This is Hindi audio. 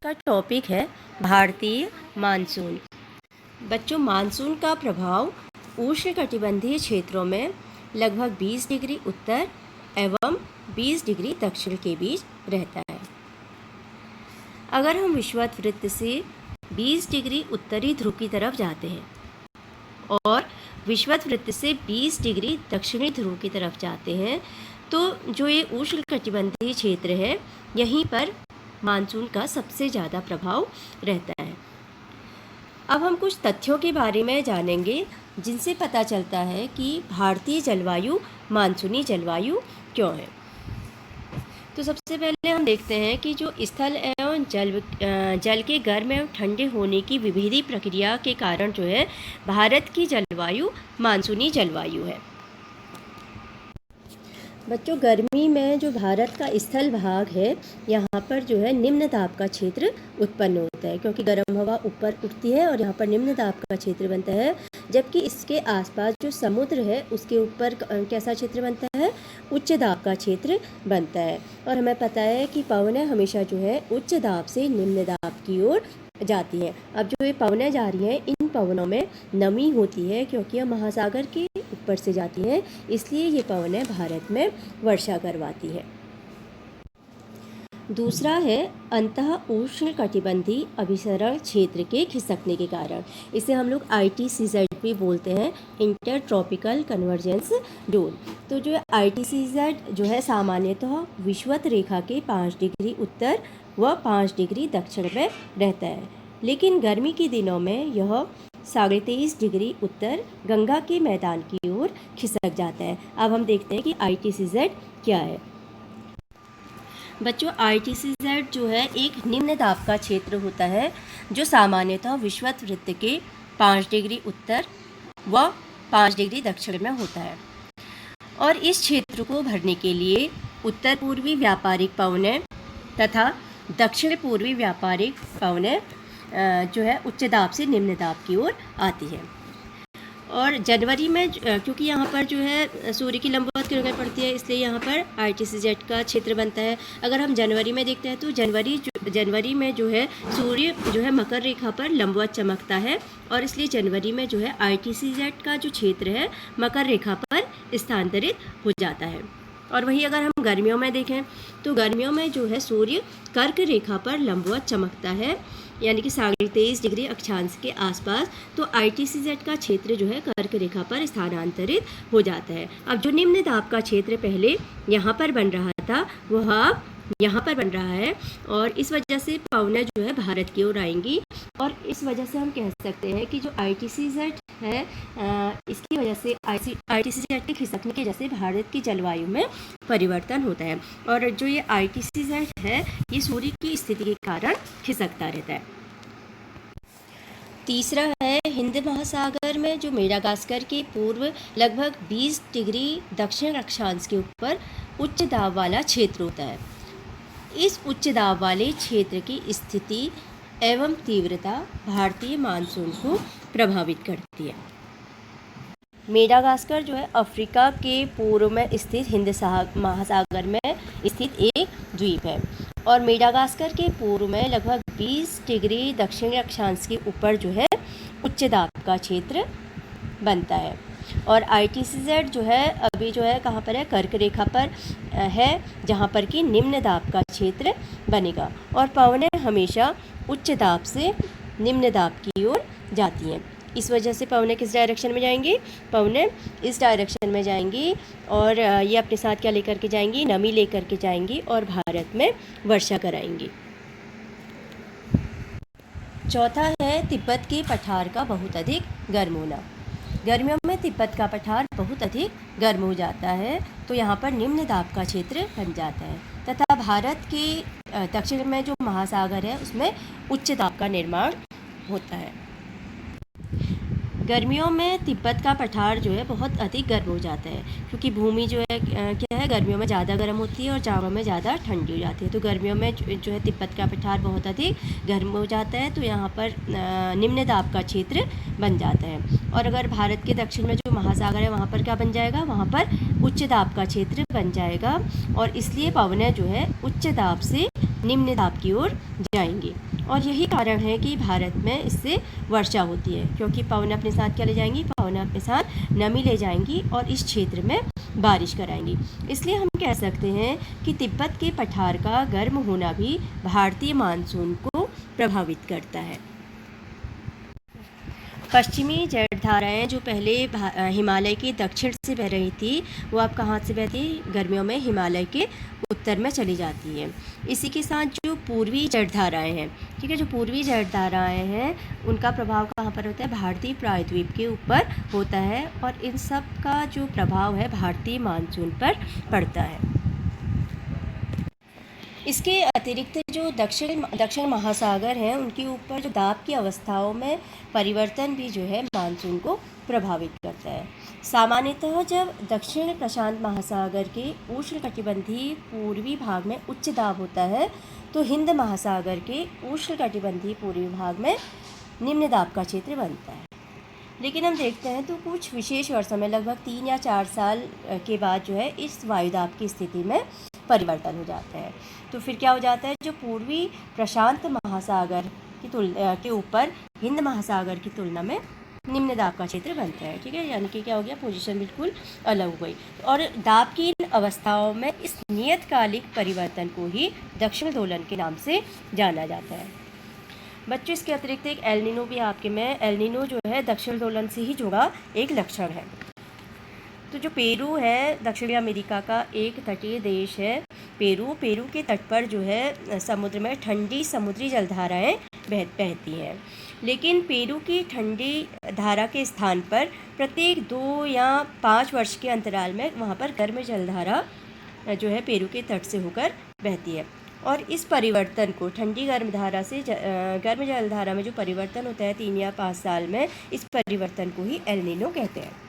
का टॉपिक है भारतीय मानसून। बच्चों, मानसून का प्रभाव उष्णकटिबंधीय क्षेत्रों में लगभग 20 डिग्री उत्तर एवं 20 डिग्री दक्षिण के बीच रहता है। अगर हम विषुवत वृत्त से 20 डिग्री उत्तरी ध्रुव की तरफ जाते हैं और विषुवत वृत्त से 20 डिग्री दक्षिणी ध्रुव की तरफ जाते हैं तो जो ये उष्णकटिबंधीय क्षेत्र है, यहीं पर मानसून का सबसे ज़्यादा प्रभाव रहता है। अब हम कुछ तथ्यों के बारे में जानेंगे जिनसे पता चलता है कि भारतीय जलवायु मानसूनी जलवायु क्यों है। तो सबसे पहले हम देखते हैं कि जो स्थल एवं जल के गर्म एवं ठंडे होने की विविध प्रक्रिया के कारण जो है भारत की जलवायु मानसूनी जलवायु है। बच्चों, गर्मी में जो भारत का स्थल भाग है, यहाँ पर जो है निम्न दाब का क्षेत्र उत्पन्न होता है, क्योंकि गर्म हवा ऊपर उठती है और यहाँ पर निम्न दाब का क्षेत्र बनता है। जबकि इसके आसपास जो समुद्र है उसके ऊपर कैसा क्षेत्र बनता है? उच्च दाब का क्षेत्र बनता है। और हमें पता है कि पवनें हमेशा जो है उच्च दाब से निम्न दाब की ओर जाती हैं। अब जो ये पवनें जा रही हैं, इन पवनों में नमी होती है क्योंकि यह महासागर के ऊपर से जाती हैं, इसलिए ये पवनें भारत में वर्षा करवाती है। दूसरा है अंतः उष्णकटिबंधीय अभिसरण क्षेत्र के खिसकने के कारण। इसे हम लोग ITCZ भी बोलते हैं, इंटर ट्रॉपिकल कन्वर्जेंस जोन। तो जो ITCZ जो है सामान्यतः विषुवत रेखा के 5 डिग्री उत्तर व 5 डिग्री दक्षिण में रहता है, लेकिन गर्मी के दिनों में यह 23.5 डिग्री उत्तर गंगा के मैदान की ओर खिसक जाता है। अब हम देखते हैं कि ITCZ क्या है। बच्चों, ITCZ जो है एक निम्न दाब का क्षेत्र होता है जो सामान्यतः विषुवत वृत्त के 5 डिग्री उत्तर व 5 डिग्री दक्षिण में होता है। और इस क्षेत्र को भरने के लिए उत्तर पूर्वी व्यापारिक पवनें तथा दक्षिण पूर्वी व्यापारिक पवनें जो है उच्च दाब से निम्न दाब की ओर आती है। और जनवरी में क्योंकि यहाँ पर जो है सूर्य की लंबवत किरणें पड़ती है, इसलिए यहाँ पर ITCZ का क्षेत्र बनता है। अगर हम जनवरी में देखते हैं तो जनवरी में जो है सूर्य जो है मकर रेखा पर लंबवत चमकता है, और इसलिए जनवरी में जो है ITCZ का जो क्षेत्र है मकर रेखा पर स्थानांतरित हो जाता है। और वहीं अगर हम गर्मियों में देखें तो गर्मियों में जो है सूर्य कर्क रेखा पर लंबवत चमकता है, यानी कि 23.5 डिग्री अक्षांश के आसपास। तो ITCZ का क्षेत्र जो है कर्क रेखा पर स्थानांतरित हो जाता है। अब जो निम्न दाब का क्षेत्र पहले यहाँ पर बन रहा था वह अब यहाँ पर बन रहा है, और इस वजह से पवनें जो है भारत की ओर आएंगी। और इस वजह से हम कह सकते हैं कि जो ITCZ है, इसकी वजह से ITCZ के खिसकने की वजह से भारत की जलवायु में परिवर्तन होता है। और जो ये ITCZ है ये सूर्य की स्थिति के कारण खिसकता रहता है। तीसरा है हिंद महासागर में जो मेडागास्कर के पूर्व लगभग 20 डिग्री दक्षिण अक्षांश के ऊपर उच्च दाब वाला क्षेत्र होता है। इस उच्च दाब वाले क्षेत्र की स्थिति एवं तीव्रता भारतीय मानसून को प्रभावित करती है। मेडागास्कर जो है अफ्रीका के पूर्व में स्थित हिंद महासागर में स्थित एक द्वीप है, और मेडागास्कर के पूर्व में लगभग 20 डिग्री दक्षिण अक्षांश के ऊपर जो है उच्च दाब का क्षेत्र बनता है। और ITCZ जो है अभी जो है कहाँ पर है? कर्क रेखा पर है, जहाँ पर कि निम्न दाब का क्षेत्र बनेगा। और पवनें हमेशा उच्च दाब से निम्न दाब की ओर जाती हैं। इस वजह से पवनें किस डायरेक्शन में जाएंगी? पवनें इस डायरेक्शन में जाएंगी, और ये अपने साथ क्या लेकर के जाएंगी? नमी लेकर के जाएंगी और भारत में वर्षा कराएंगी। चौथा है तिब्बत के पठार का बहुत अधिक गर्म होना। गर्मियों में तिब्बत का पठार बहुत अधिक गर्म हो जाता है, तो यहाँ पर निम्न दाब का क्षेत्र बन जाता है, तथा भारत के दक्षिण में जो महासागर है उसमें उच्च दाब का निर्माण होता है। गर्मियों में तिब्बत का पठार जो है बहुत अधिक गर्म हो जाता है, क्योंकि भूमि जो है क्या है, गर्मियों में ज़्यादा गर्म होती है और जाड़ों में ज़्यादा ठंडी हो जाती है। तो गर्मियों में जो है तिब्बत का पठार बहुत अधिक गर्म हो जाता है, तो यहाँ पर निम्न दाब का क्षेत्र बन जाता है। और अगर भारत के दक्षिण में जो महासागर है वहाँ पर क्या बन जाएगा? वहाँ पर उच्च दाब का क्षेत्र बन जाएगा, और इसलिए पवनें जो है उच्च दाब से निम्न दाब की ओर जाएंगी। और यही कारण है कि भारत में इससे वर्षा होती है, क्योंकि पवन अपने साथ क्या ले जाएंगी, पवन अपने साथ नमी ले जाएंगी और इस क्षेत्र में बारिश कराएंगी। इसलिए हम कह सकते हैं कि तिब्बत के पठार का गर्म होना भी भारतीय मानसून को प्रभावित करता है। पश्चिमी जलधाराएँ जो पहले हिमालय के दक्षिण से बह रही थी, वो अब कहाँ से बहती, गर्मियों में हिमालय के उत्तर में चली जाती है। इसी के साथ जो पूर्वी जलधाराएँ हैं, ठीक है, जो पूर्वी जलधाराएँ हैं उनका प्रभाव कहाँ पर होता है, भारतीय प्रायद्वीप के ऊपर होता है, और इन सब का जो प्रभाव है भारतीय मानसून पर पड़ता है। इसके अतिरिक्त जो दक्षिण महासागर हैं उनके ऊपर जो दाब की अवस्थाओं में परिवर्तन भी जो है मानसून को प्रभावित करता है। सामान्यतः जब दक्षिण प्रशांत महासागर के उष्णकटिबंधीय पूर्वी भाग में उच्च दाब होता है, तो हिंद महासागर के उष्णकटिबंधीय पूर्वी भाग में निम्न दाब का क्षेत्र बनता है। लेकिन हम देखते हैं तो कुछ विशेष वर्षों में लगभग 3 या 4 साल के बाद जो है इस वायुदाब की स्थिति में परिवर्तन हो जाता है। तो फिर क्या हो जाता है, जो पूर्वी प्रशांत महासागर की तुलना के ऊपर हिंद महासागर की तुलना में निम्न दाब का क्षेत्र बनता है, ठीक है, यानी कि क्या हो गया, पोजीशन बिल्कुल अलग हो गई। और दाब की इन अवस्थाओं में इस नियतकालिक परिवर्तन को ही दक्षिण दोलन के नाम से जाना जाता है। बच्चों, इसके अतिरिक्त एक एल नीनो भी आपके में, एल नीनो जो है दक्षिण दोलन से ही जुड़ा एक लक्षण है। तो जो पेरू है दक्षिणी अमेरिका का एक तटीय देश है। पेरू के तट पर जो है समुद्र में ठंडी समुद्री जलधाराएं बहती हैं, लेकिन पेरू की ठंडी धारा के स्थान पर प्रत्येक 2 या 5 वर्ष के अंतराल में वहाँ पर गर्म जलधारा जो है पेरू के तट से होकर बहती है। और इस परिवर्तन को ठंडी गर्म धारा से गर्म जलधारा में जो परिवर्तन होता है 3 या 5 साल में, इस परिवर्तन को ही एल नीनो कहते हैं।